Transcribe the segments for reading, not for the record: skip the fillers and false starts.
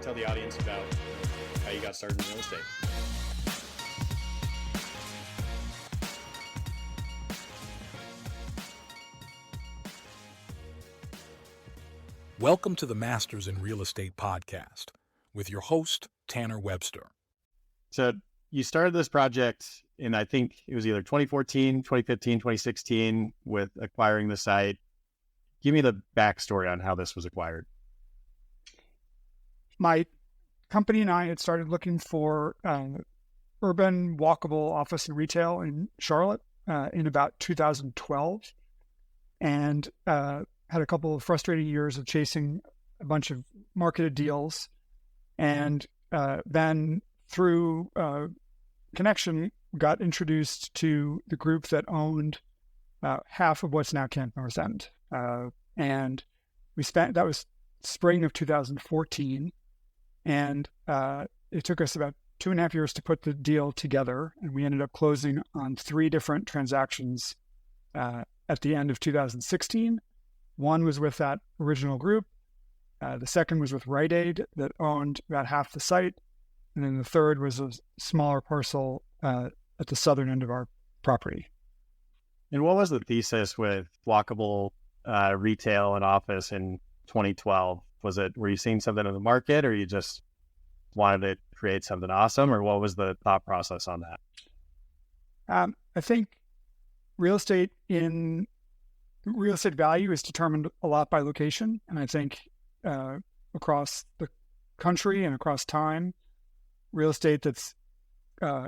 tell the audience about how you got started in real estate. Welcome to the Masters in Real Estate podcast with your host, Tanner Webster. So you started this project in, I think it was either 2014, 2015, 2016 with acquiring the site. Give me the backstory on how this was acquired. My company and I had started looking for urban walkable office and retail in Charlotte in about 2012 and had a couple of frustrating years of chasing a bunch of marketed deals. And then through connection, got introduced to the group that owned half of what's now Camp North End. And that was spring of 2014. And it took us about 2.5 years to put the deal together. And we ended up closing on 3 different transactions at the end of 2016. One was with that original group. The second was with Rite Aid that owned about half the site. And then the third was a smaller parcel at the southern end of our property. And what was the thesis with walkable retail and office in 2012? Were you seeing something in the market, or you just wanted to create something awesome, or what was the thought process on that? I think real estate value is determined a lot by location. And I think across the country and across time, real estate that's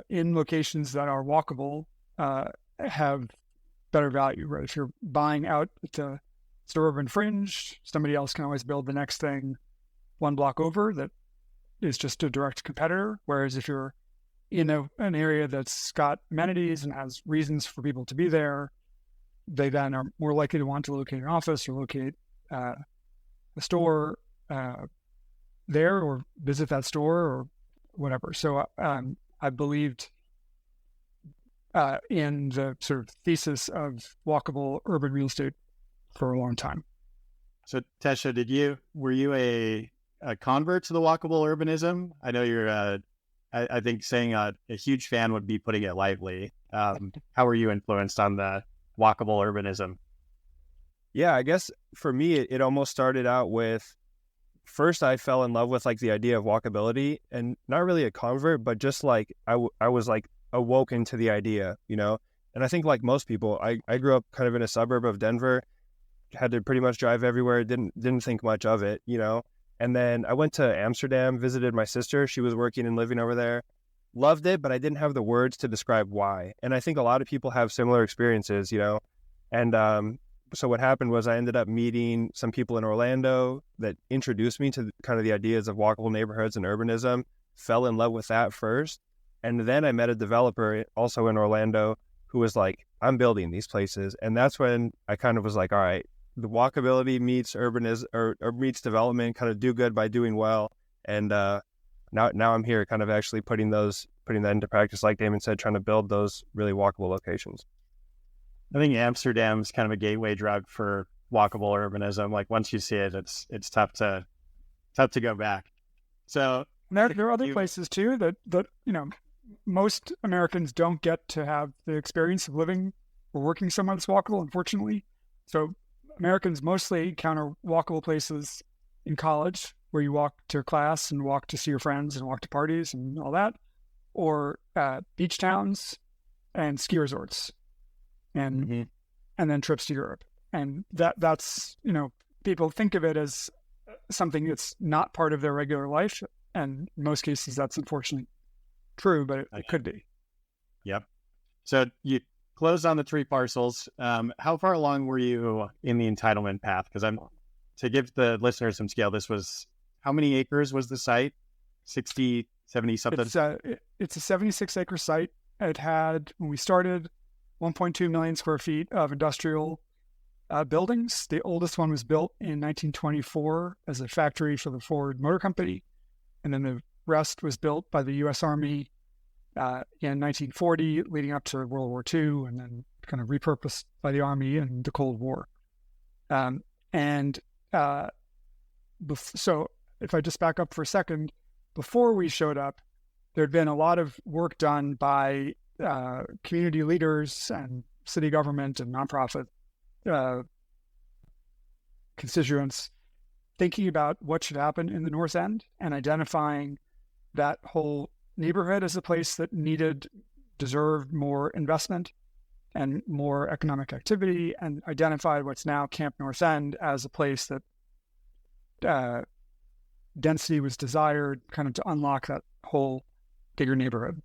in locations that are walkable have better value, right? If you're buying out at the suburban fringe, somebody else can always build the next thing one block over that is just a direct competitor. Whereas if you're in an area that's got amenities and has reasons for people to be there, they then are more likely to want to locate an office or locate a store there or visit that store or whatever. So I believed in the sort of thesis of walkable urban real estate for a long time. So Tesho, were you a convert to the walkable urbanism? I know you're, I think saying a huge fan would be putting it lightly. How were you influenced on the walkable urbanism? Yeah, I guess for me, it almost started out with, first I fell in love with like the idea of walkability, and not really a convert, but just like I was like awoken to the idea, you know? And I think like most people, I grew up kind of in a suburb of Denver, had to pretty much drive everywhere, didn't think much of it, you know? And then I went to Amsterdam, visited my sister. She was working and living over there. Loved it, but I didn't have the words to describe why. And I think a lot of people have similar experiences, you know? And so what happened was I ended up meeting some people in Orlando that introduced me to kind of the ideas of walkable neighborhoods and urbanism, fell in love with that first. And then I met a developer also in Orlando who was like, I'm building these places. And that's when I kind of was like, all right, the walkability meets urbanism or meets development, kind of do good by doing well. And now I'm here kind of actually putting that into practice. Like Damon said, trying to build those really walkable locations. I think Amsterdam's kind of a gateway drug for walkable urbanism. Like once you see it, it's tough to go back. So there are other places too that you know most Americans don't get to have the experience of living or working somewhere that's walkable, unfortunately. So Americans mostly encounter walkable places in college, where you walk to class and walk to see your friends and walk to parties and all that, or beach towns and ski resorts, and then trips to Europe. And that's, you know, people think of it as something that's not part of their regular life. And in most cases, that's unfortunately true, but it could be. Yep. So you closed on the 3 parcels. How far along were you in the entitlement path? Because to give the listeners some scale, this was, how many acres was the site? 60, 70 something? It's a 76-acre site. It had, when we started, 1.2 million square feet of industrial buildings. The oldest one was built in 1924 as a factory for the Ford Motor Company. And then the rest was built by the U.S. Army in 1940, leading up to World War II, and then kind of repurposed by the Army in the Cold War. So if I just back up for a second, before we showed up, there had been a lot of work done by community leaders and city government and nonprofit constituents thinking about what should happen in the North End and identifying that whole neighborhood as a place that deserved more investment and more economic activity, and identified what's now Camp North End as a place that density was desired kind of to unlock that whole bigger neighborhood.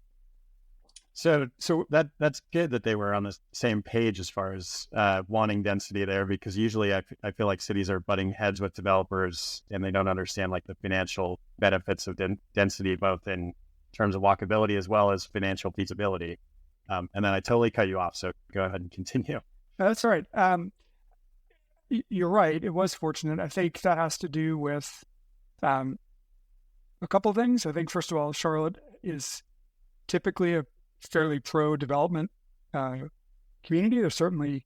So that's good that they were on the same page as far as wanting density there, because usually I feel like cities are butting heads with developers and they don't understand like the financial benefits of density, both in terms of walkability as well as financial feasibility. And then I totally cut you off, so go ahead and continue. That's all right. You're right. It was fortunate. I think that has to do with a couple of things. I think, first of all, Charlotte is typically a fairly pro-development community. There's certainly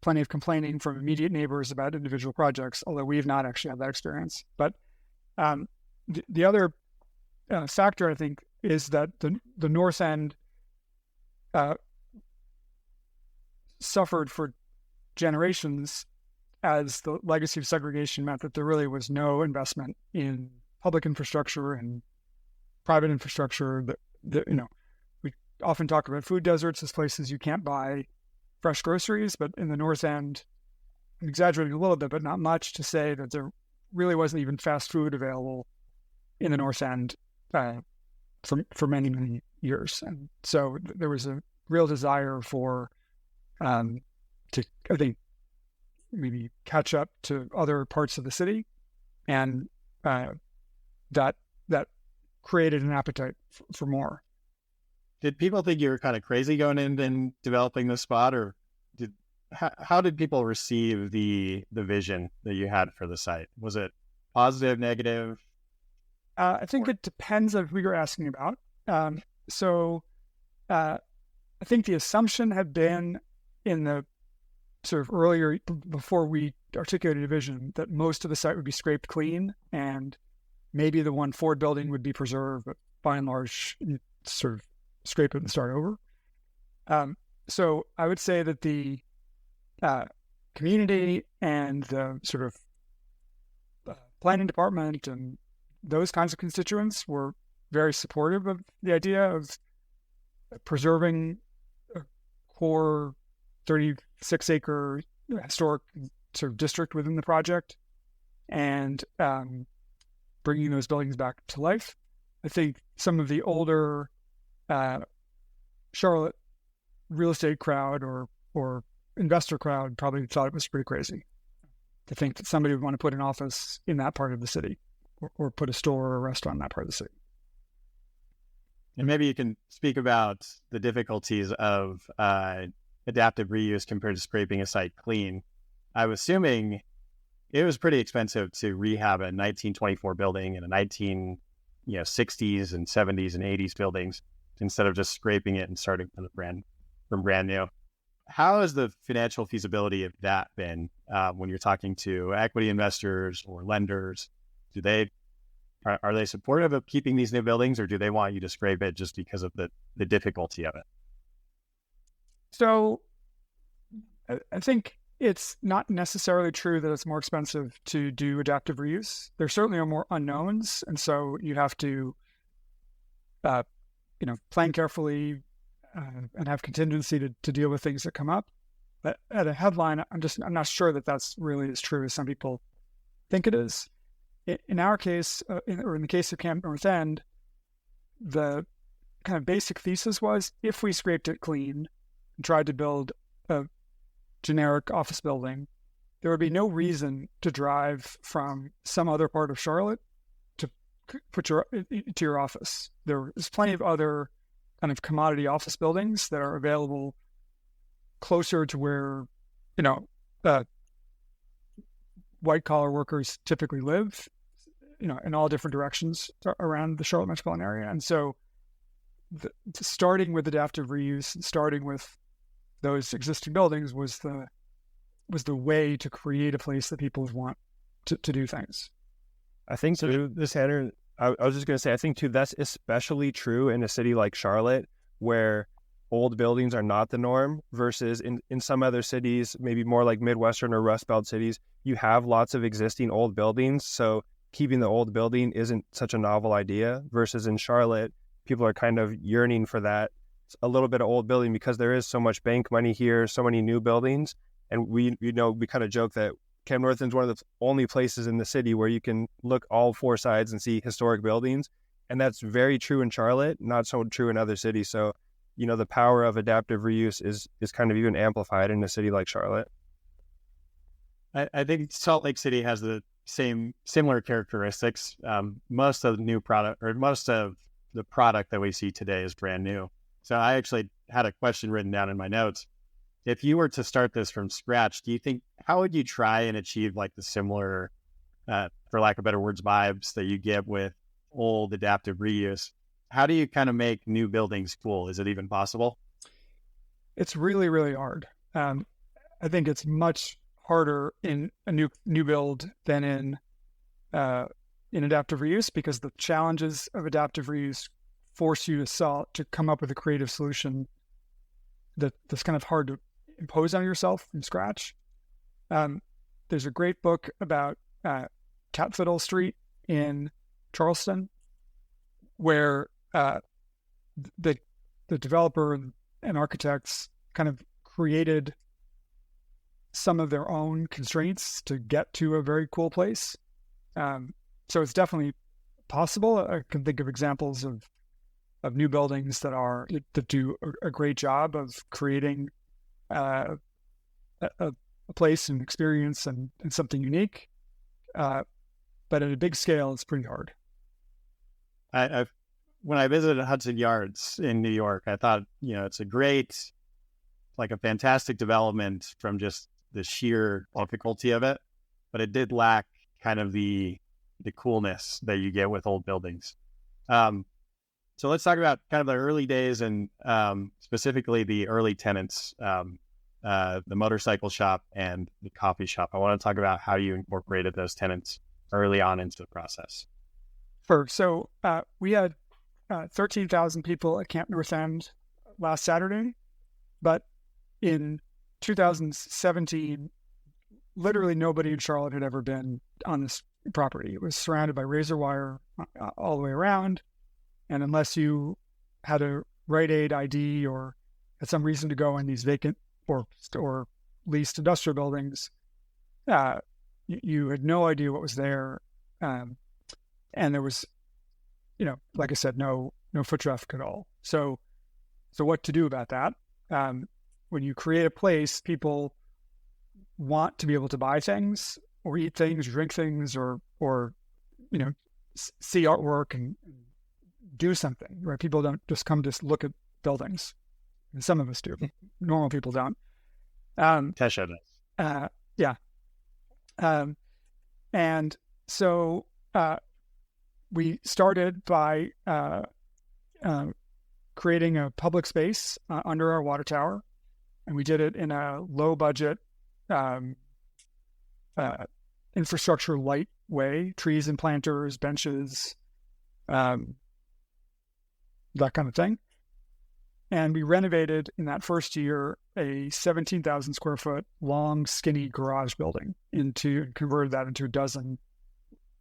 plenty of complaining from immediate neighbors about individual projects, although we've not actually had that experience. But the other factor, I think, is that the North End suffered for generations as the legacy of segregation meant that there really was no investment in public infrastructure and private infrastructure. We often talk about food deserts as places you can't buy fresh groceries, but in the North End, I'm exaggerating a little bit, but not much, to say that there really wasn't even fast food available in the North End for many, many years. And so there was a real desire for to, I think, maybe catch up to other parts of the city, and that created an appetite for more. Did people think you were kind of crazy going in and developing this spot, or how did people receive the vision that you had for the site? Was it positive, negative? I think it depends on who you're asking about. I think the assumption had been in the sort of earlier, before we articulated a vision, that most of the site would be scraped clean and maybe the one Ford building would be preserved, but by and large, sort of scrape it and start over. So I would say that the community and the sort of planning department and those kinds of constituents were very supportive of the idea of preserving a core 36-acre historic sort of district within the project and bringing those buildings back to life. I think some of the older Charlotte real estate crowd or investor crowd probably thought it was pretty crazy to think that somebody would want to put an office in that part of the city or put a store or a restaurant in that part of the city. And maybe you can speak about the difficulties of adaptive reuse compared to scraping a site clean. I'm assuming it was pretty expensive to rehab a 1924 building and a 1960s and 70s and 80s buildings instead of just scraping it and starting from brand new. How has the financial feasibility of that been when you're talking to equity investors or lenders? Are they supportive of keeping these new buildings, or do they want you to scrape it just because of the difficulty of it? So I think it's not necessarily true that it's more expensive to do adaptive reuse. There certainly are more unknowns, and so you have to plan carefully and have contingency to deal with things that come up. But at a headline, I'm not sure that that's really as true as some people think it is. In our case, or in the case of Camp North End, the kind of basic thesis was if we scraped it clean and tried to build a generic office building, there would be no reason to drive from some other part of Charlotte to put to your office. There's plenty of other kind of commodity office buildings that are available closer to where, white collar workers typically live, in all different directions around the Charlotte metropolitan area. And so starting with adaptive reuse and starting with those existing buildings was the way to create a place that people want to do things. I think too, Tanner, I was just going to say, I think too, that's especially true in a city like Charlotte, where old buildings are not the norm versus in some other cities, maybe more like Midwestern or Rust Belt cities, you have lots of existing old buildings. So keeping the old building isn't such a novel idea versus in Charlotte, people are kind of yearning for that, a little bit of old building because there is so much bank money here, so many new buildings. And we kind of joke that Camp Northland's one of the only places in the city where you can look all four sides and see historic buildings. And that's very true in Charlotte, not so true in other cities. So, the power of adaptive reuse is kind of even amplified in a city like Charlotte. I think Salt Lake City has the similar characteristics. Most of the product that we see today is brand new. So I actually had a question written down in my notes. If you were to start this from scratch, how would you try and achieve like the similar, for lack of better words, vibes that you get with old adaptive reuse? How do you kind of make new buildings cool? Is it even possible? It's really, really hard. I think it's much harder in a new build than in adaptive reuse, because the challenges of adaptive reuse force you to come up with a creative solution that's kind of hard to impose on yourself from scratch. There's a great book about Catfiddle Street in Charleston, where the developer and architects kind of created some of their own constraints to get to a very cool place. So it's definitely possible. I can think of examples of new buildings that do a great job of creating a place and experience and something unique. But at a big scale, it's pretty hard. When I visited Hudson Yards in New York, I thought, it's a fantastic development from just the sheer difficulty of it, but it did lack kind of the coolness that you get with old buildings. So let's talk about kind of the early days and specifically the early tenants, the motorcycle shop and the coffee shop. I want to talk about how you incorporated those tenants early on into the process. Sure. So we had 13,000 people at Camp North End last Saturday, but in 2017, literally nobody in Charlotte had ever been on this property. It was surrounded by razor wire all the way around, and unless you had a Rite Aid ID or had some reason to go in these vacant or leased industrial buildings, you had no idea what was there, and there was, like I said, no foot traffic at all. So what to do about that? When you create a place, people want to be able to buy things or eat things, drink things, or see artwork and do something, right? People don't just come to look at buildings. And some of us do. Normal people don't. Tesho does. Yeah. And so we started by creating a public space under our water tower, and we did it in a low budget, infrastructure light way, trees and planters, benches, that kind of thing. And we renovated in that first year a 17,000 square foot long, skinny garage building and converted that into a dozen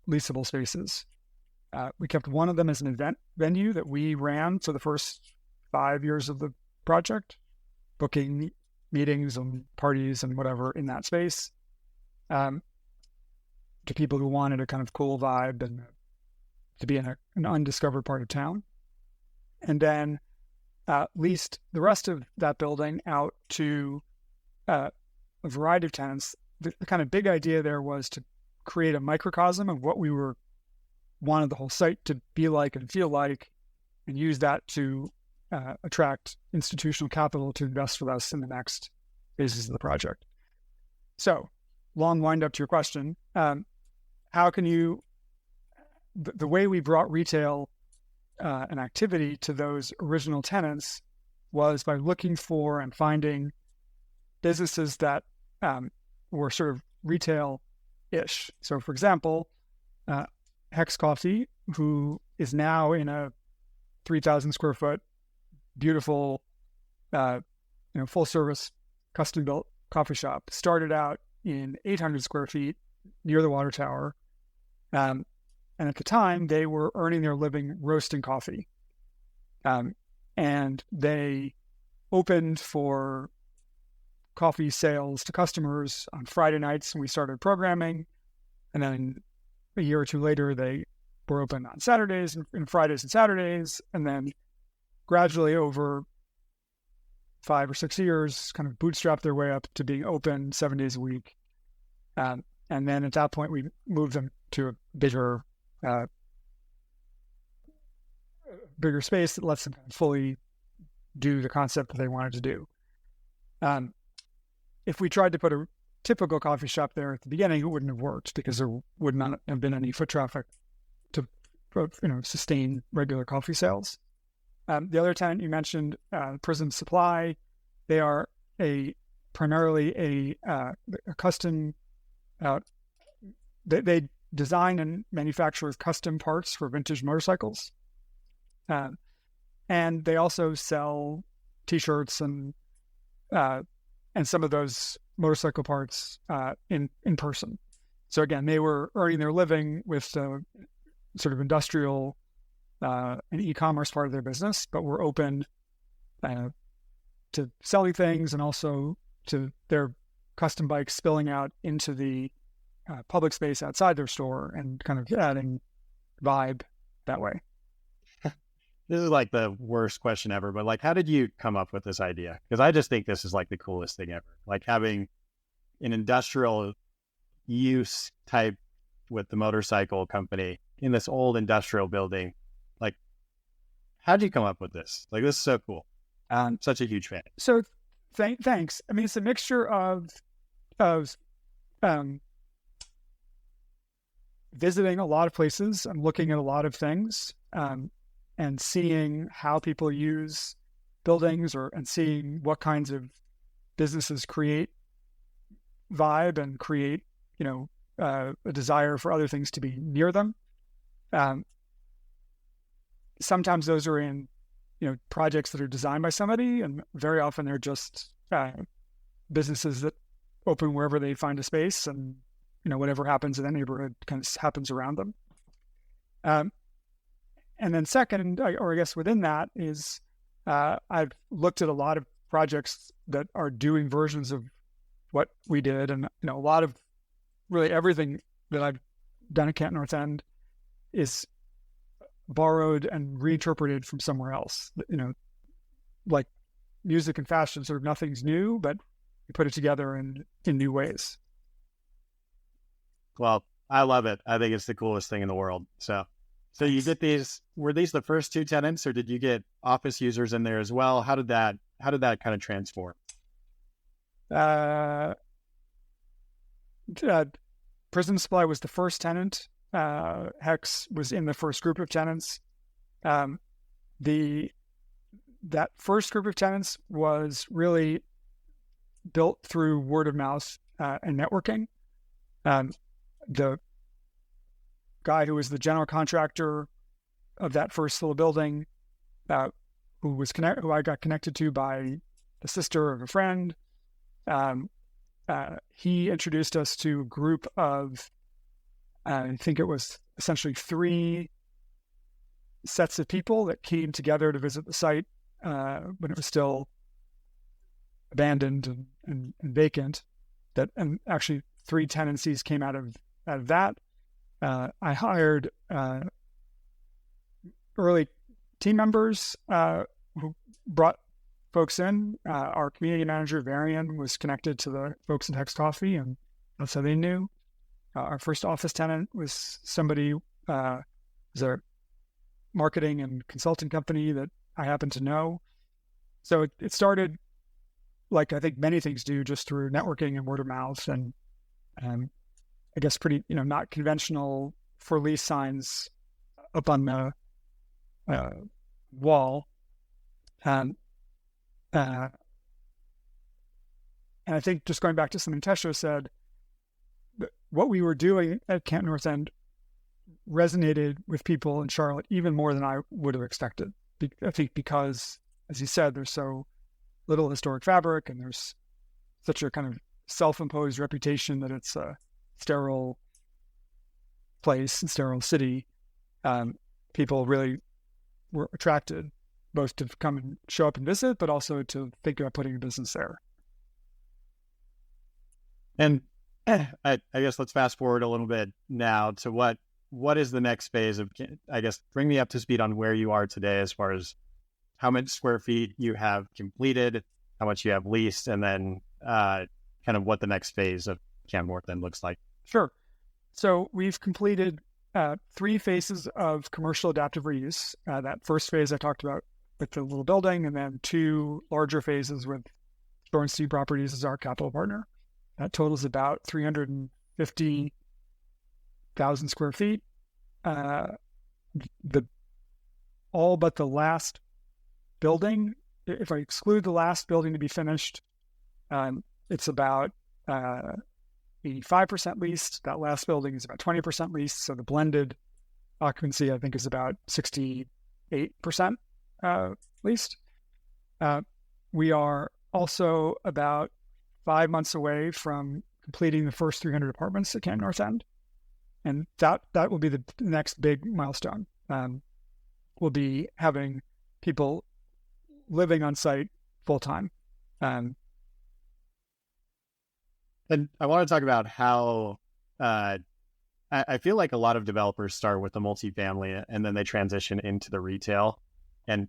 leasable spaces. We kept one of them as an event venue that we ran for the first 5 years of the project, booking meetings and parties and whatever in that space, to people who wanted a kind of cool vibe and to be in an undiscovered part of town. And then leased the rest of that building out to a variety of tenants. The kind of big idea there was to create a microcosm of what we wanted the whole site to be like and feel like, and use that to attract institutional capital to invest with us in the next phases of the project. So, long wind up to your question. How can you, the way we brought retail and activity to those original tenants was by looking for and finding businesses that were sort of retail-ish. So, for example, Hex Coffee, who is now in a 3,000 square foot, beautiful, full service, custom built coffee shop. Started out in 800 square feet near the water tower. And at the time, they were earning their living roasting coffee. And they opened for coffee sales to customers on Friday nights, and we started programming. And then a year or two later, they were open on Saturdays and Fridays and Saturdays. And then gradually over 5 or 6 years, kind of bootstrapped their way up to being open 7 days a week. And then at that point, we moved them to a bigger space that lets them fully do the concept that they wanted to do. If we tried to put a typical coffee shop there at the beginning, it wouldn't have worked because there would not have been any foot traffic to sustain regular coffee sales. The other tenant you mentioned, Prism Supply, they are primarily a custom. They design and manufacture custom parts for vintage motorcycles, and they also sell T-shirts and some of those motorcycle parts in person. So again, they were earning their living with sort of industrial and e-commerce part of their business, but were open to selling things and also to their custom bikes spilling out into the public space outside their store and kind of adding vibe that way. This is like the worst question ever, but like, how did you come up with this idea? Because I just think this is like the coolest thing ever. Like having an industrial use type with the motorcycle company in this old industrial building. Like, how did you come up with this? Like, this is so cool. Such a huge fan. So thanks. I mean, it's a mixture of visiting a lot of places and looking at a lot of things. And seeing how people use buildings and seeing what kinds of businesses create vibe and create, a desire for other things to be near them. Sometimes those are in, projects that are designed by somebody, and very often they're just businesses that open wherever they find a space, and, whatever happens in that neighborhood kind of happens around them. And then second, or I guess within that is, I've looked at a lot of projects that are doing versions of what we did. And, a lot of really everything that I've done at Canton North End is borrowed and reinterpreted from somewhere else. Like music and fashion, sort of nothing's new, but we put it together in new ways. Well, I love it. I think it's the coolest thing in the world. So you get these, were these the first two tenants, or did you get office users in there as well? How did that kind of transform? Prism Supply was the first tenant. Hex was in the first group of tenants. That first group of tenants was really built through word of mouth and networking. The guy who was the general contractor of that first little building, who I got connected to by the sister of a friend. He introduced us to a group of, I think it was essentially 3 sets of people that came together to visit the site when it was still abandoned and vacant. And actually 3 tenancies came out of that. I hired early team members who brought folks in. Our community manager, Varian, was connected to the folks at Hex Coffee, and that's how they knew. Our first office tenant was somebody, was a marketing and consulting company that I happen to know. So it started, like I think many things do, just through networking and word of mouth, and I guess pretty, not conventional for lease signs up on the wall. And I think just going back to something Tesho said, what we were doing at Canton North End resonated with people in Charlotte even more than I would have expected. I think because, as you said, there's so little historic fabric and there's such a kind of self-imposed reputation that it's a sterile place and sterile city. People really were attracted both to come and show up and visit, but also to think about putting a business there. And I guess let's fast forward a little bit now to what is the next phase of, I guess, bring me up to speed on where you are today as far as how much square feet you have completed, how much you have leased, and then kind of what the next phase of Camp North then looks like. Sure. So we've completed 3 phases of commercial adaptive reuse. That first phase I talked about with the little building, and then 2 larger phases with Shore & Sea Properties as our capital partner. That totals about 350,000 square feet. All but the last building, if I exclude the last building to be finished, it's about 85% leased. That last building is about 20% leased. So the blended occupancy, I think, is about 68% leased. We are also about 5 months away from completing the first 300 apartments at Camp North End. And that will be the next big milestone. We'll be having people living on site full time. And I want to talk about how I feel like a lot of developers start with the multifamily and then they transition into the retail. And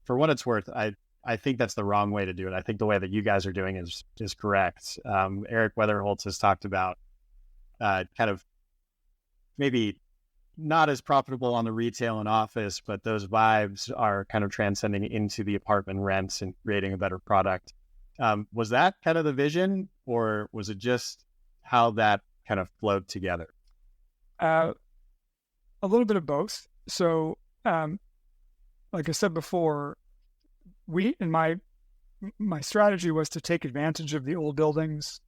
for what it's worth, I think that's the wrong way to do it. I think the way that you guys are doing is correct. Eric Weatherholtz has talked about kind of maybe not as profitable on the retail and office, but those vibes are kind of transcending into the apartment rents and creating a better product. Was that kind of the vision, or was it just how that kind of flowed together? A little bit of both. So, like I said before, my strategy was to take advantage of the old buildings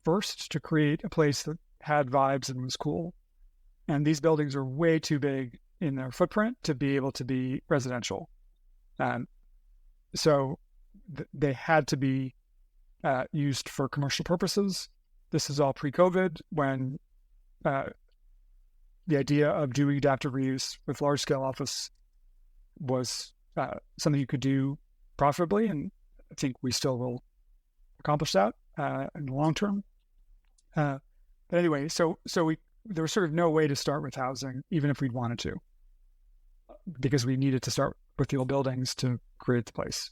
first to create a place that had vibes and was cool. And these buildings are way too big in their footprint to be able to be residential. So they had to be used for commercial purposes. This is all pre-COVID, when the idea of doing adaptive reuse with large-scale office was something you could do profitably, and I think we still will accomplish that in the long term. But anyway, so there was sort of no way to start with housing, even if we'd wanted to, because we needed to start with the old buildings to create the place.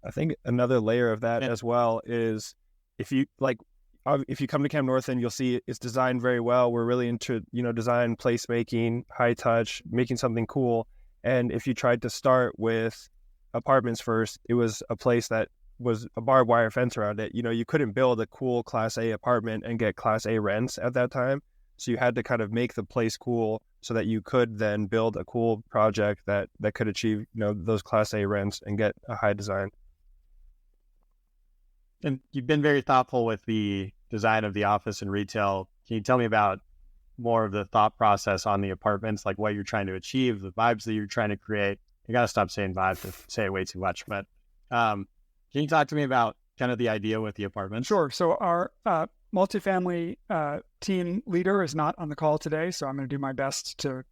I think another layer of that as well is if you come to Camp North and you'll see it's designed very well. We're really into, design, placemaking, high touch, making something cool. And if you tried to start with apartments first, it was a place that was a barbed wire fence around it. You couldn't build a cool Class A apartment and get Class A rents at that time. So you had to kind of make the place cool so that you could then build a cool project that could achieve, those Class A rents and get a high design. And you've been very thoughtful with the design of the office and retail. Can you tell me about more of the thought process on the apartments, like what you're trying to achieve, the vibes that you're trying to create? You got to stop saying vibes, I say it way too much. But can you talk to me about kind of the idea with the apartments? Sure. So our multifamily team leader is not on the call today, so I'm going to do my best to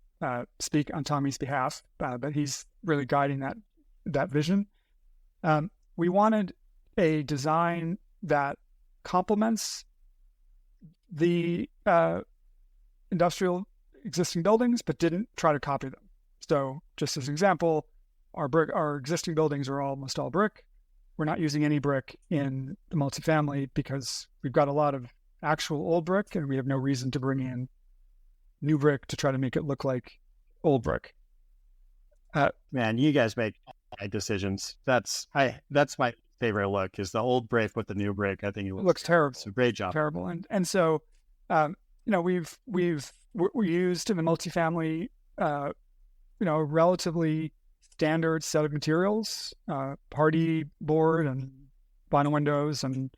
speak on Tommy's behalf, but he's really guiding that vision. We wanted a design that complements the industrial existing buildings, but didn't try to copy them. So just as an example, our existing buildings are almost all brick. We're not using any brick in the multifamily because we've got a lot of actual old brick and we have no reason to bring in new brick to try to make it look like old brick. Man, you guys make decisions. That's my favorite look, is the old brick with the new brick. I think it looks terrible. It's a great job. Terrible. And so, we're used in the multifamily, a relatively standard set of materials, party board and vinyl windows and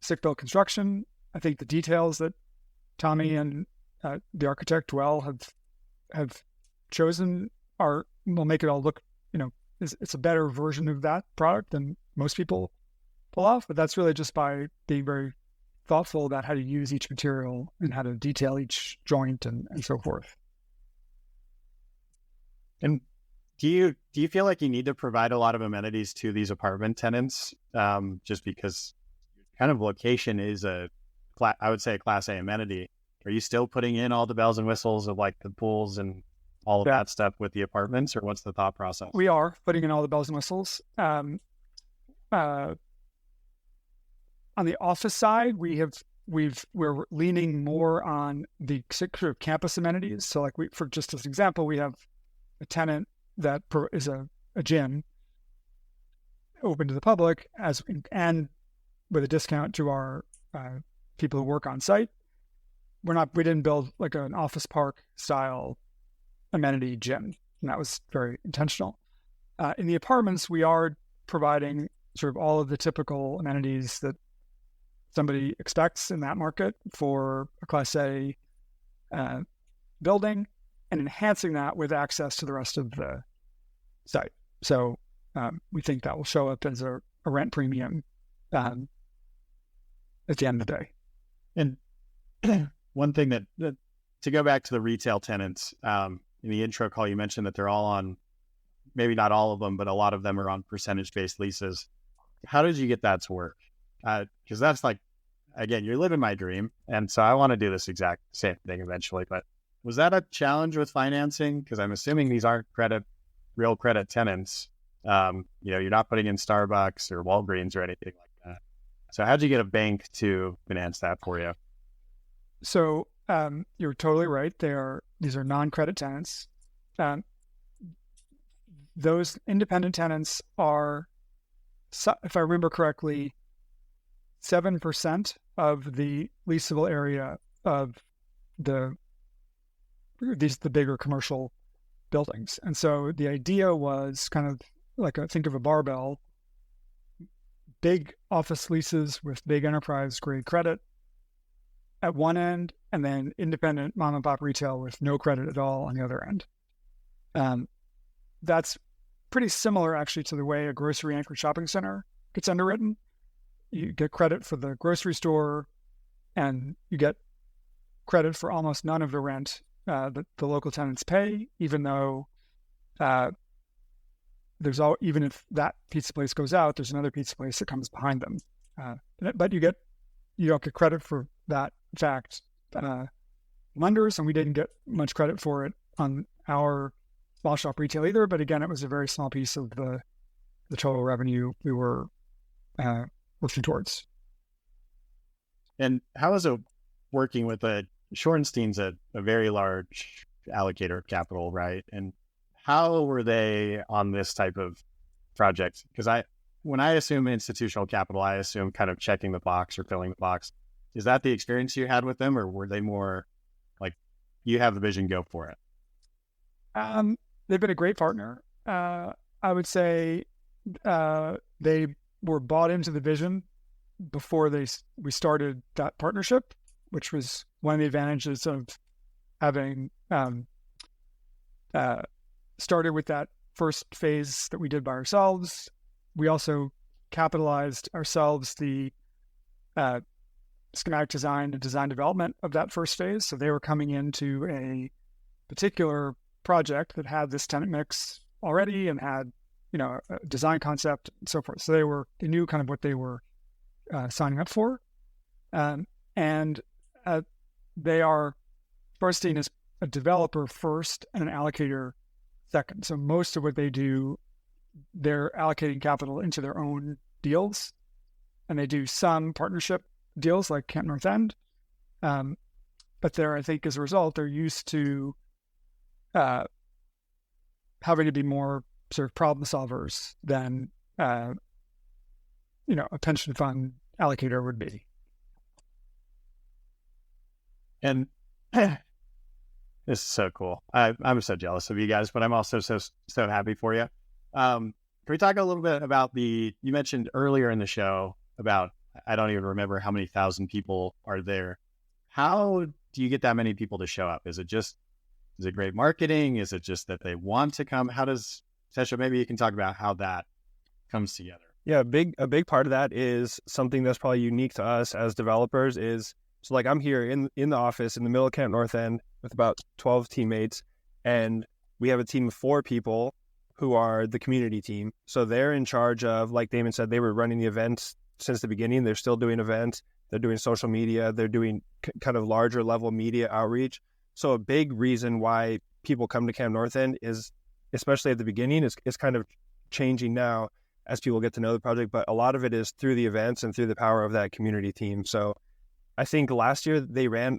stick-built construction. I think the details that Tommy and the architect have chosen will make it all look, it's a better version of that product than most people pull off. But that's really just by being very thoughtful about how to use each material and how to detail each joint and so forth. And do you feel like you need to provide a lot of amenities to these apartment tenants, just because kind of location is I would say a Class A amenity? Are you still putting in all the bells and whistles of like the pools and all of that stuff with the apartments, or what's the thought process? We are putting in all the bells and whistles. On the office side, we're leaning more on the sort of campus amenities. So, like for just as an example, we have a tenant that is a gym open to the public and with a discount to our people who work on site. We didn't build like an office park style amenity gym, and that was very intentional. In the apartments, we are providing sort of all of the typical amenities that somebody expects in that market for a Class A building, and enhancing that with access to the rest of the site. So we think that will show up as a rent premium at the end of the day. And one thing that to go back to the retail tenants, in the intro call, you mentioned that they're all on, maybe not all of them, but a lot of them are on percentage-based leases. How did you get that to work? Because that's like, again, you're living my dream. And so I want to do this exact same thing eventually. But was that a challenge with financing? Because I'm assuming these aren't real credit tenants. You're not putting in Starbucks or Walgreens or anything like that. So how'd you get a bank to finance that for you? So you're totally right. These are non-credit tenants. Those independent tenants are, if I remember correctly, 7% of the leasable area of the bigger commercial buildings. And so the idea was kind of like think of a barbell, big office leases with big enterprise grade credit at one end, and then independent mom and pop retail with no credit at all on the other end. That's pretty similar actually to the way a grocery anchored shopping center gets underwritten. You get credit for the grocery store, and you get credit for almost none of the rent that the local tenants pay, even though even if that pizza place goes out, there's another pizza place that comes behind them. But you don't get credit for that fact. Lenders, and we didn't get much credit for it on our small shop retail either. But again, it was a very small piece of the total revenue we were working towards. And how is it working with Shorenstein's a very large allocator of capital, right? And how were they on this type of project? Because when I assume institutional capital, I assume kind of checking the box or filling the box. Is that the experience you had with them, or were they more like, you have the vision, go for it? They've been a great partner. I would say they were bought into the vision before we started that partnership, which was one of the advantages of having started with that first phase that we did by ourselves. We also capitalized ourselves the schematic design and design development of that first phase. So they were coming into a particular project that had this tenant mix already and had, a design concept and so forth. So they knew kind of what they were signing up for. Shorenstein is a developer first and an allocator second. So most of what they do, they're allocating capital into their own deals, and they do some partnership deals like Camp North End. But I think as a result, they're used to having to be more sort of problem solvers than a pension fund allocator would be. And this is so cool. I'm so jealous of you guys, but I'm also so happy for you. Can we talk a little bit about you mentioned earlier in the show about, I don't even remember how many thousand people are there. How do you get that many people to show up? Is it great marketing? Is it just that they want to come? How does, Tesho, maybe you can talk about how that comes together. Yeah, a big part of that is something that's probably unique to us as developers is, so like I'm here in the office in the middle of Camp North End with about 12 teammates, and we have a team of 4 people who are the community team. So they're in charge of, like Damon said, they were running the events since the beginning. They're still doing events. They're doing social media. They're doing kind of larger level media outreach. So a big reason why people come to Camp North End is, especially at the beginning, it's kind of changing now as people get to know the project, but a lot of it is through the events and through the power of that community team. So I think last year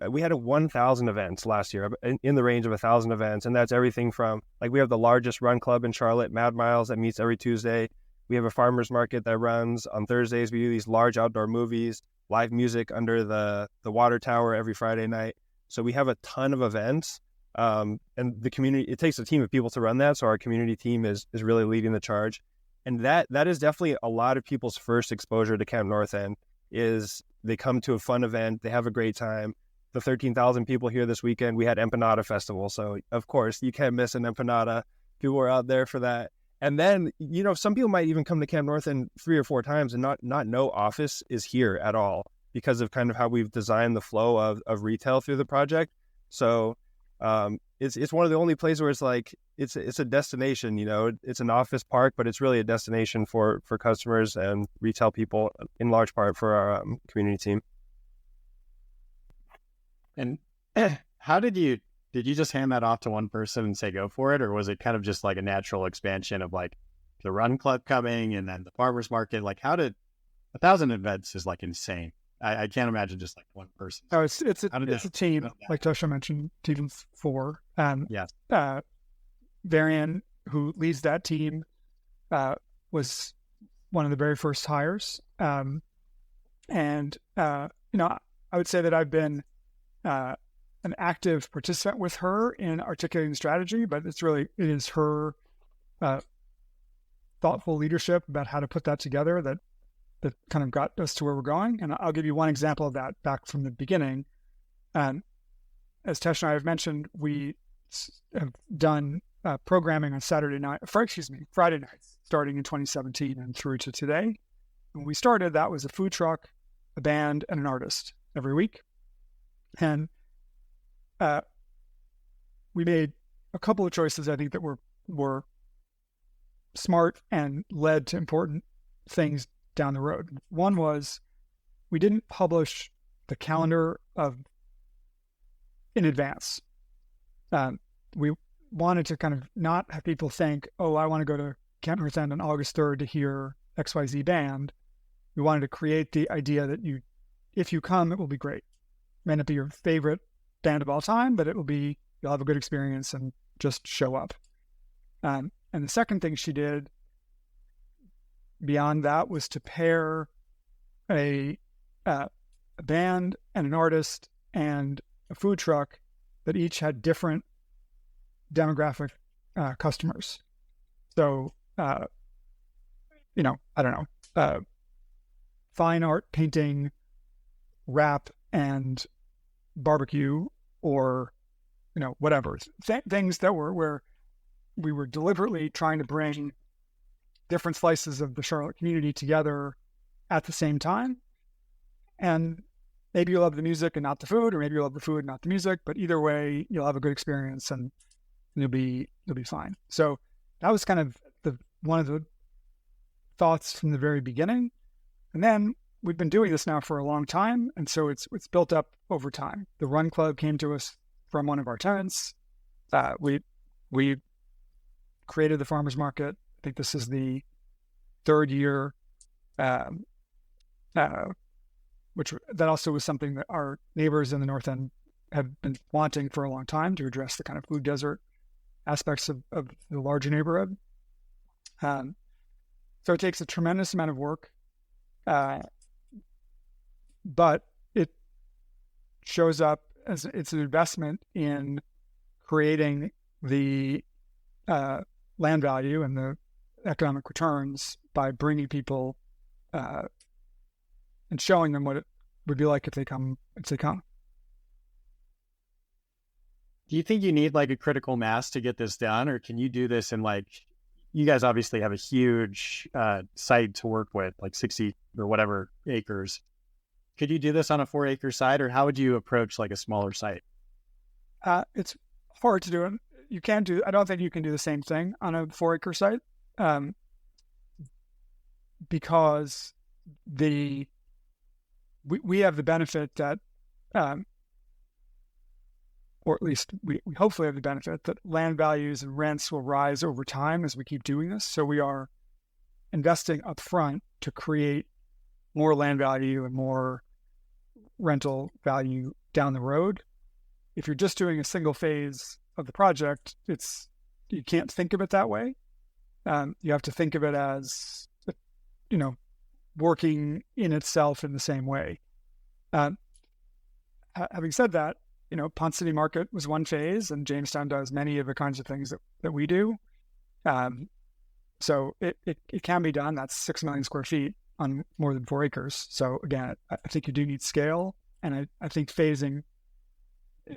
we had 1,000 events last year, in the range of 1,000 events. And that's everything from, like, we have the largest run club in Charlotte, Mad Miles, that meets every Tuesday. We have a farmer's market that runs on Thursdays. We do these large outdoor movies, live music under the water tower every Friday night. So we have a ton of events. And the community, it takes a team of people to run that. So our community team is really leading the charge. And that is definitely a lot of people's first exposure to Camp North End, is they come to a fun event, they have a great time. The 13,000 people here this weekend, we had Empanada Festival. So of course you can't miss an empanada. People were out there for that. And then, some people might even come to Camp North End 3 or 4 times and not know Office is here at all, because of kind of how we've designed the flow of retail through the project. So it's one of the only places where it's like, it's a destination, it's an office park, but it's really a destination for customers and retail people, in large part for our community team. And how did you just hand that off to one person and say, go for it? Or was it kind of just like a natural expansion of like the run club coming and then the farmer's market? Like, how did 1,000 events is like insane. I can't imagine just like one person. Oh, it's a team, like Tesho mentioned, team of 4. Yes. Varian, who leads that team, was one of the very first hires. I would say that I've been an active participant with her in articulating the strategy, but it is her thoughtful leadership about how to put that together that kind of got us to where we're going. And I'll give you one example of that back from the beginning. As Tesh and I have mentioned, we have done programming on Friday nights, starting in 2017 and through to today. When we started, that was a food truck, a band, and an artist every week. And we made a couple of choices, I think, that were smart and led to important things down the road. One was, we didn't publish the calendar in advance. We wanted to kind of not have people think, oh, I want to go to Camp North End on August 3rd to hear XYZ band. We wanted to create the idea that if you come, it will be great. It may not be your favorite band of all time, but you'll have a good experience and just show up. And the second thing she did beyond that was to pair a band and an artist and a food truck that each had different demographic customers. So, I don't know, fine art, painting, rap, and barbecue, or, whatever. Things that were where we were deliberately trying to bring different slices of the Charlotte community together at the same time. And maybe you'll love the music and not the food, or maybe you'll love the food and not the music, but either way, you'll have a good experience and you'll be fine. So that was kind of one of the thoughts from the very beginning. And then we've been doing this now for a long time, and so it's built up over time. The Run Club came to us from one of our tenants. We created the farmers market. I think this is the 3rd year, which that also was something that our neighbors in the North End have been wanting for a long time, to address the kind of food desert aspects of the larger neighborhood. So it takes a tremendous amount of work, but it shows up as it's an investment in creating the land value and the economic returns by bringing people and showing them what it would be like if they come. Do you think you need like a critical mass to get this done, or can you do this in like, you guys obviously have a huge site to work with, like 60 or whatever acres. Could you do this on a 4-acre site, or how would you approach like a smaller site? It's hard to do it. You can't do. I don't think you can do the same thing on a 4-acre site, because we have the benefit that, or at least we hopefully have the benefit that land values and rents will rise over time as we keep doing this. So we are investing upfront to create more land value and more rental value down the road. If you're just doing a single phase of the project, you can't think of it that way. You have to think of it as, working in itself in the same way. Having said that, Ponce City Market was one phase, and Jamestown does many of the kinds of things that we do. So it can be done. That's 6 million square feet on more than 4 acres. So again, I think you do need scale, and I think phasing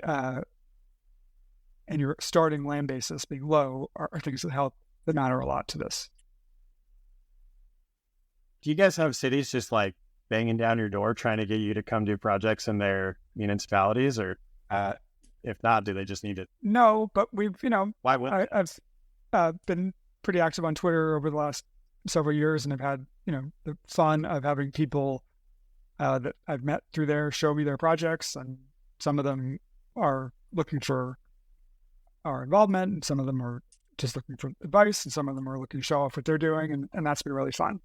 and your starting land basis being low are things that matter a lot to this. Do you guys have cities just like banging down your door trying to get you to come do projects in their municipalities, or if not, do they just need it? No, but we've, Why would I've been pretty active on Twitter over the last several years, and I've had, the fun of having people that I've met through there show me their projects, and some of them are looking for our involvement, and some of them are just looking for advice, and some of them are looking to show off what they're doing, and that's been really fun.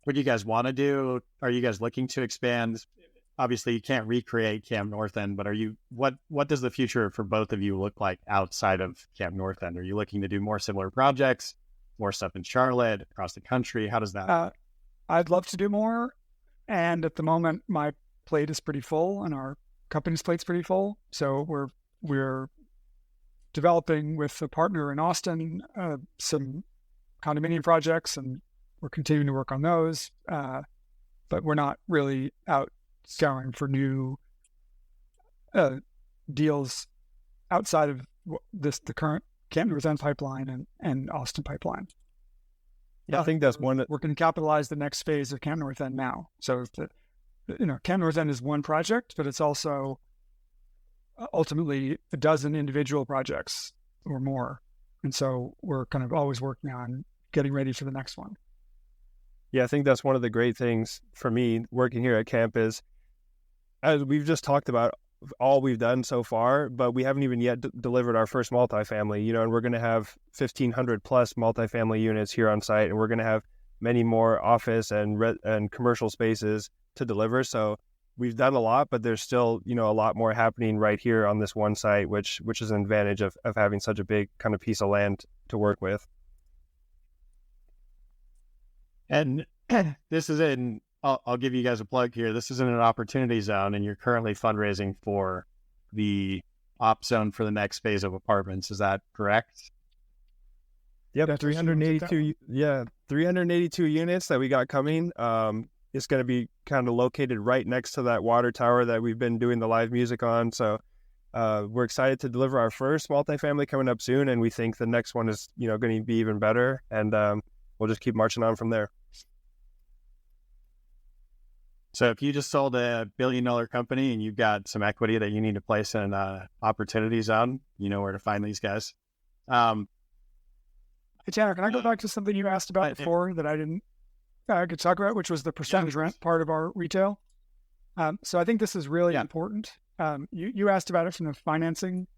What do you guys want to do? Are you guys looking to expand? Obviously, you can't recreate Camp North End, but what does the future for both of you look like outside of Camp North End? Are you looking to do more similar projects, more stuff in Charlotte, across the country? How does that? I'd love to do more, and at the moment, my plate is pretty full, and our company's plate's pretty full. So we're developing with a partner in Austin some condominium projects, and we're continuing to work on those, but we're not really out scouring for new deals outside of the current Camp North End pipeline and Austin pipeline. Yeah, I think that's one that we're going to capitalize the next phase of Camp North End now. So, Camp North End is one project, but it's also ultimately a dozen individual projects or more. And so we're kind of always working on getting ready for the next one. Yeah, I think that's one of the great things for me working here at camp is, as we've just talked about all we've done so far, but we haven't even yet delivered our first multifamily, and we're going to have 1,500 plus multifamily units here on site, and we're going to have many more office and commercial spaces to deliver. So we've done a lot, but there's still, a lot more happening right here on this one site, which is an advantage of having such a big kind of piece of land to work with. And this is I'll give you guys a plug here. This is in an opportunity zone, and you're currently fundraising for the op zone for the next phase of apartments. Is that correct? Yep, 382. Yeah, 382 units that we got coming. It's going to be kind of located right next to that water tower that we've been doing the live music on. So we're excited to deliver our first multifamily coming up soon, and we think the next one is going to be even better. And we'll just keep marching on from there. So if you just sold a $1 billion company and you've got some equity that you need to place in an opportunity zone, you know where to find these guys. Hey, Tanner, can I go back to something you asked about before that I didn't could talk about, which was the percentage rent part of our retail? So I think this is really important. You asked about it from the financing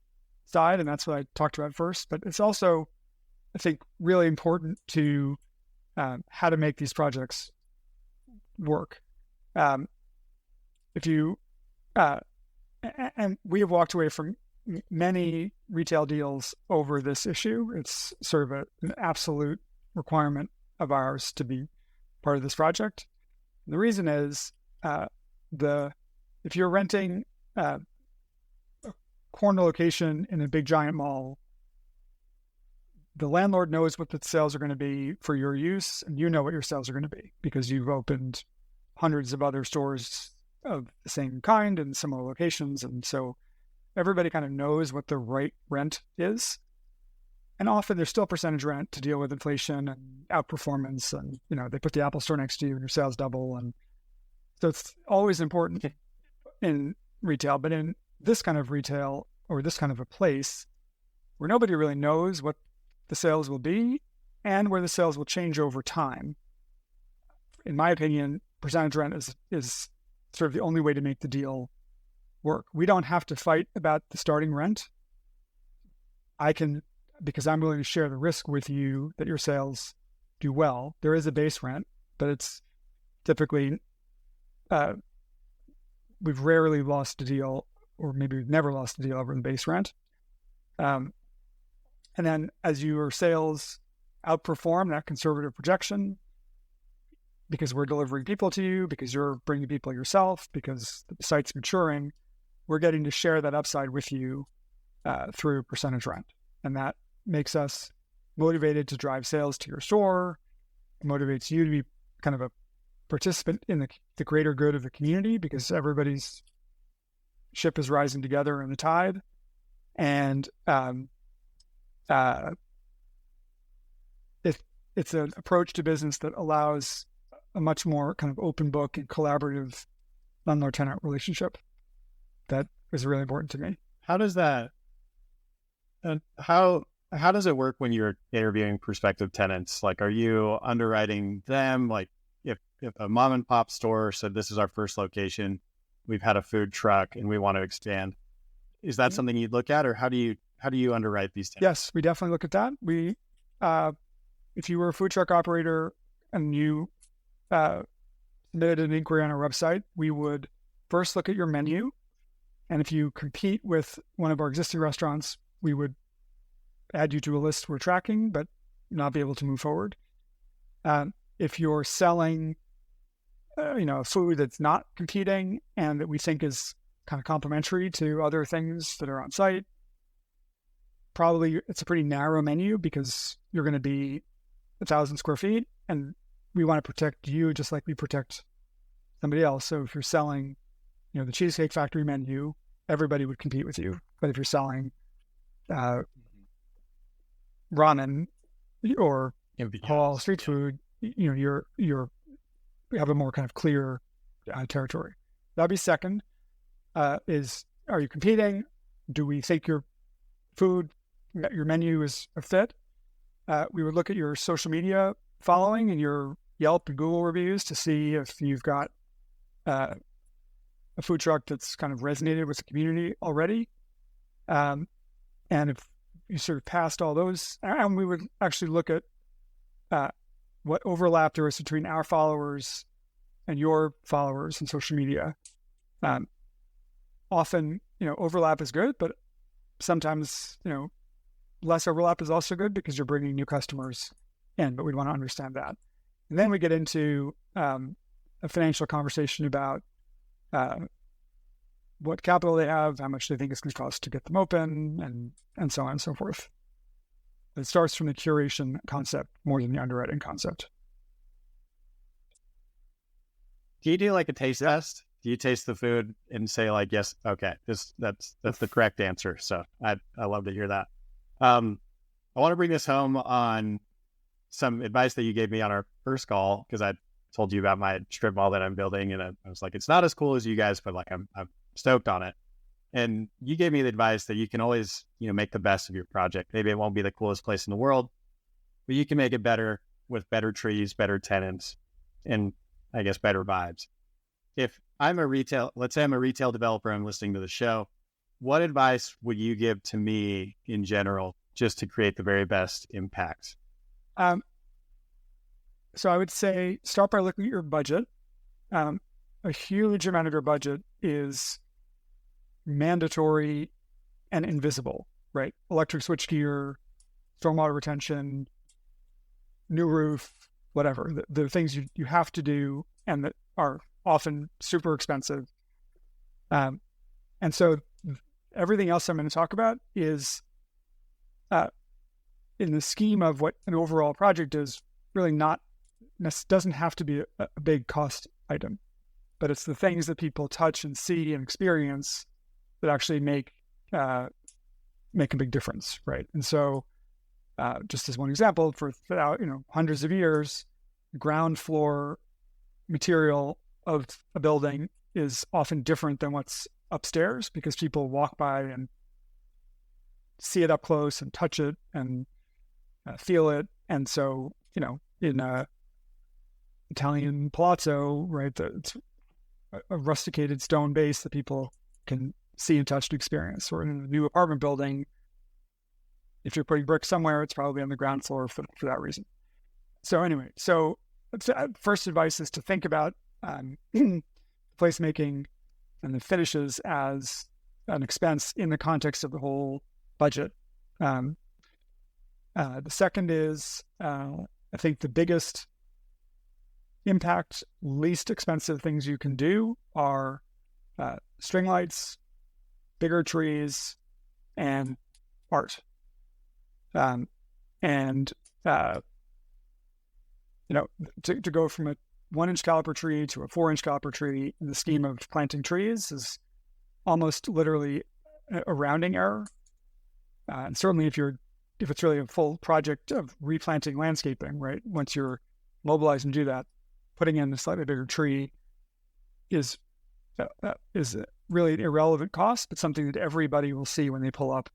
side, and that's what I talked about first. But it's also, I think, really important to how to make these projects work. If you and we have walked away from many retail deals over this issue. It's sort of an absolute requirement of ours to be part of this project. And the reason is if you're renting a corner location in a big giant mall, the landlord knows what the sales are going to be for your use, and you know what your sales are going to be because you've opened hundreds of other stores of the same kind in similar locations. And so everybody kind of knows what the right rent is. And often there's still percentage rent to deal with inflation and outperformance. And, they put the Apple store next to you and your sales double. And so it's always important in retail, but in this kind of retail or this kind of a place where nobody really knows what the sales will be and where the sales will change over time. In my opinion, percentage rent is sort of the only way to make the deal work. We don't have to fight about the starting rent. I can, because I'm willing to share the risk with you that your sales do well. There is a base rent, but it's typically, we've rarely lost a deal, or maybe we've never lost a deal over the base rent. And then as your sales outperform that conservative projection, because we're delivering people to you, because you're bringing people yourself, because the site's maturing, we're getting to share that upside with you through percentage rent. And that makes us motivated to drive sales to your store. It motivates you to be kind of a participant in the greater good of the community, because everybody's ship is rising together in the tide. And it's an approach to business that allows a much more kind of open book and collaborative landlord-tenant relationship. That is really important to me. How does that, how does it work when you're interviewing prospective tenants? Like, are you underwriting them? Like, if a mom and pop store said, this is our first location, we've had a food truck and we want to expand, is that something you'd look at, or how do you underwrite these tenants? Yes, we definitely look at that. We, if you were a food truck operator and you submitted an inquiry on our website, we would first look at your menu. And if you compete with one of our existing restaurants, we would add you to a list we're tracking, but not be able to move forward. If you're selling, food that's not competing and that we think is kind of complementary to other things that are on site, probably it's a pretty narrow menu because you're going to be 1,000 square feet, and we want to protect you just like we protect somebody else. So if you're selling, the Cheesecake Factory menu, everybody would compete with you. But if you're selling ramen or halal street food, you have a more kind of clear territory. That'd be second. Are you competing? Do we think your food, your menu is a fit? We would look at your social media following and your Yelp and Google reviews to see if you've got a food truck that's kind of resonated with the community already. And if you sort of passed all those, and we would actually look at what overlap there is between our followers and your followers in social media. Often, overlap is good, but sometimes, less overlap is also good because you're bringing new customers in, but we'd want to understand that. And then we get into a financial conversation about what capital they have, how much they think it's going to cost to get them open, and so on and so forth. It starts from the curation concept more than the underwriting concept. Do you do like a taste test? Do you taste the food and say like, yes, okay, that's the correct answer? So I love to hear that. I want to bring this home on some advice that you gave me on our first call, because I told you about my strip mall that I'm building, and I was like, it's not as cool as you guys, but like I'm stoked on it. And you gave me the advice that you can always, make the best of your project. Maybe it won't be the coolest place in the world, but you can make it better with better trees, better tenants, and I guess better vibes. If I'm let's say I'm a retail developer, I'm listening to the show, what advice would you give to me in general just to create the very best impact? So I would say start by looking at your budget. A huge amount of your budget is mandatory and invisible, right? Electric switchgear, stormwater retention, new roof, whatever. The things you have to do and that are often super expensive. And so everything else I'm going to talk about is in the scheme of what an overall project is, really doesn't have to be a big cost item. but it's the things that people touch and see and experience that actually make a big difference, right? And so, just as one example, for hundreds of years, ground floor material of a building is often different than what's upstairs because people walk by and see it up close and touch it and feel it. And so, in a Italian palazzo, right, it's a rusticated stone base that people can see and touch and experience. Or in a new apartment building, if you're putting bricks somewhere, it's probably on the ground floor for that reason. So anyway, first advice is to think about placemaking and the finishes as an expense in the context of the whole budget. The second is, I think the biggest impact, least expensive things you can do are string lights, bigger trees, and art. To go from a 1-inch caliper tree to a 4-inch caliper tree in the scheme of planting trees is almost literally a rounding error. And certainly if it's really a full project of replanting landscaping, right? Once you're mobilized and do that, putting in a slightly bigger tree is really an irrelevant cost, but something that everybody will see when they pull up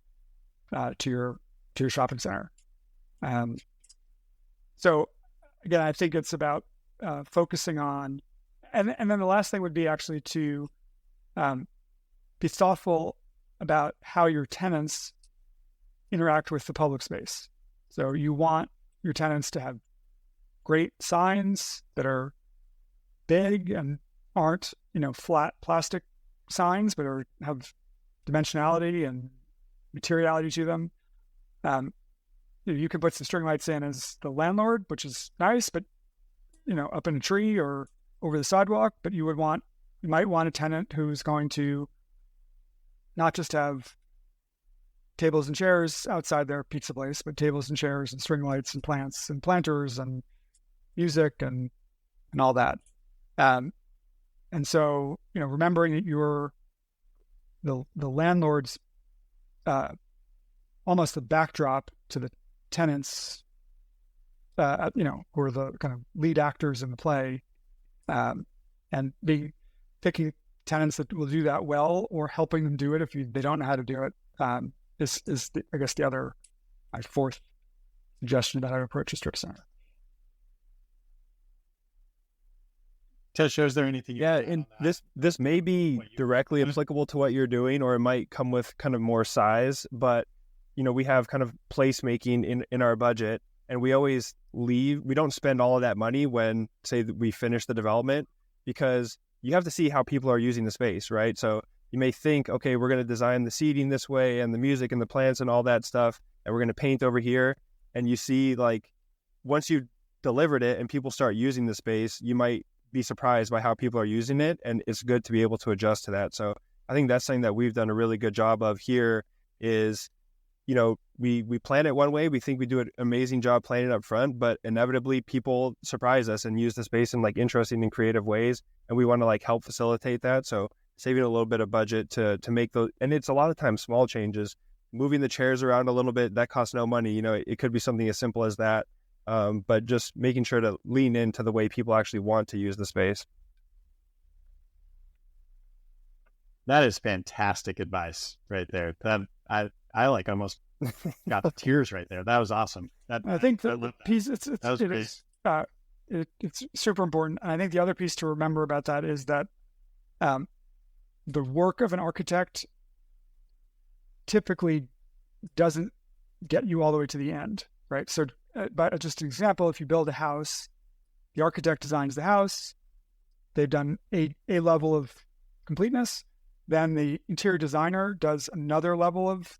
to your shopping center. So again, I think it's about focusing on, and then the last thing would be actually to be thoughtful about how your tenants interact with the public space. So you want your tenants to have great signs that are big and aren't, flat plastic signs, but have dimensionality and materiality to them. You can put some string lights in as the landlord, which is nice, but up in a tree or over the sidewalk. But you might want a tenant who's going to not just have tables and chairs outside their pizza place, but tables and chairs and string lights and plants and planters and music and all that. And so, remembering that you're the landlord's almost the backdrop to the tenants, who are the kind of lead actors in the play, and picking tenants that will do that well, or helping them do it if they don't know how to do it, is I guess the other, my fourth suggestion about how to approach a strip center. Tesho, is there anything? And this may be directly applicable to what you're doing, or it might come with kind of more size. But we have kind of placemaking in our budget, and we always leave. We don't spend all of that money when, say, that we finish the development, because you have to see how people are using the space, right? So you may think, okay, we're going to design the seating this way and the music and the plants and all that stuff, and we're going to paint over here. And you see, like, once you delivered it and people start using the space, you might be surprised by how people are using it, and it's good to be able to adjust to that. So I think that's something that we've done a really good job of here is, we plan it one way. We think we do an amazing job planning up front, but inevitably people surprise us and use the space in like interesting and creative ways. And we want to like help facilitate that. So saving a little bit of budget to make those, and it's a lot of times small changes, moving the chairs around a little bit, that costs no money. It could be something as simple as that. But just making sure to lean into the way people actually want to use the space. That is fantastic advice right there. That I like almost got the tears right there. That was awesome. I think the piece it's super important. And I think the other piece to remember about that is that the work of an architect typically doesn't get you all the way to the end, right? So, but just an example, if you build a house, the architect designs the house, they've done a level of completeness, then the interior designer does another level of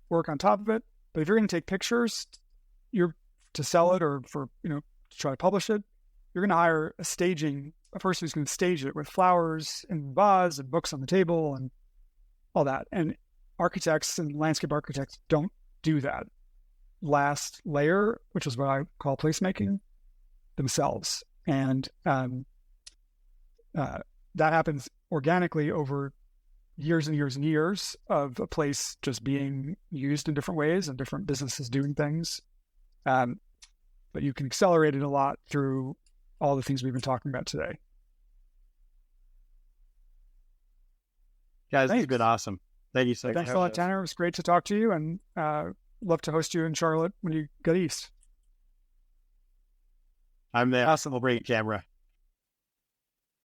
work on top of it. But if you're going to take pictures, to sell it or for, to try to publish it, you're going to hire a person who's going to stage it with flowers and vase and books on the table and all that. And architects and landscape architects don't do that last layer, which is what I call placemaking, themselves. And that happens organically over years and years and years of a place just being used in different ways and different businesses doing things. But you can accelerate it a lot through all the things we've been talking about today. Guys, this has been awesome. Thank you so much. Thanks a lot, Tanner. It was great to talk to you, and love to host you in Charlotte when you get east. I'm there. Awesome. We'll bring a camera.